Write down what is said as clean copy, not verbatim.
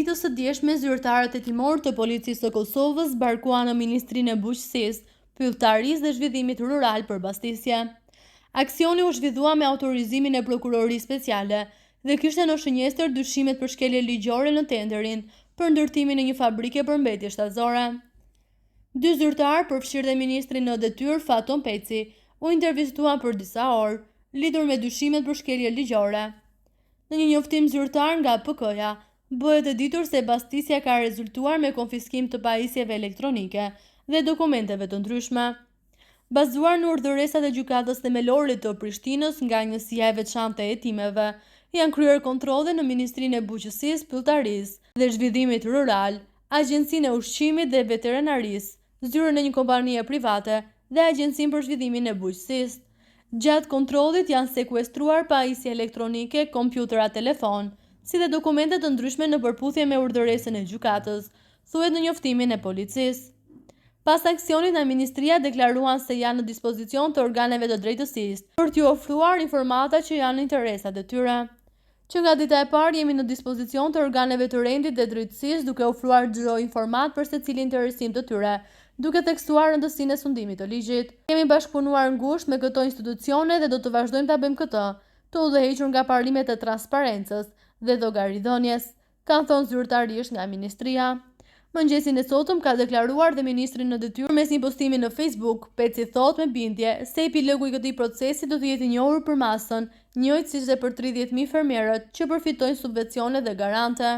Ditës së djeshme, zyrtarët hetimor të policisë së Kosovës barkuan në Ministrinë e Bujqësisë, Pyllëtarisë dhe Zhvillimit Rural për mbastissje. Aksioni u zhvillua me autorizimin e prokurorisë speciale dhe kishte në shënjestër dyshimet për shkelje ligjore në tenderin për ndërtimin e një fabrike përmbetje shtatëzore. Dy zyrtarë, përfshirë dhe ministrin në detyrë Faton Peci, u intervistuan për disa orë, lidhur me dyshimet për shkelje ligjore. Në një njoftim zyrtar nga PK-ja, bëhet e ditur se mbastisja ka rezultuar me konfiskim të pajisjeve elektronike dhe dokumenteve të ndryshme. Bazuar në urdhëresat e gjykatës themelore të Prishtinës nga Njësia e Veçantë e Hetimeve, janë kryer kontrolle në Ministrinë e Bujqësisë, Pyllëtarisë dhe Zhvillimit Rural, Agjencinë e Ushqimit dhe Veterinarisë, zyrën e një kompanie private dhe Agjencinë për Zhvillimin e Bujqësisë. Gjatë kontrollit janë sekuestruar pajisje elektronike, kompjutera telefon, si dhe dokumente të ndryshme në përputhje me urdhëresën e gjykatës, thuhet në njoftimin e policisë. Pas aksionit, ministria deklaruan se janë në dispozicion të organeve të drejtësisë për t'ju ofruar informata që janë në interesat e tyre. Që nga dita e parë jemi në dispozicion të organeve të rendit dhe drejtësisë duke ofruar çdo informat për secilin interesim të tyre, duke theksuar rëndësinë e sundimit të ligjit. Kemi bashkëpunuar ngushtë me këto institucione dhe do të vazhdojmë ta bëjmë këtë, të udhëhequr nga parimet e transparencës dhe llogaridhënies, kanë thënë zyrtarisht nga ministria. Mëngjesin e sotëm ka deklaruar dhe ministri në detyrë mes një postimi në Facebook. Peci thot me bindje se epilogu i këtij procesi do të jetë i njohur për masën, njëjtësisht edhe për 30.000 fermierët që përfitojnë subvencione dhe garante.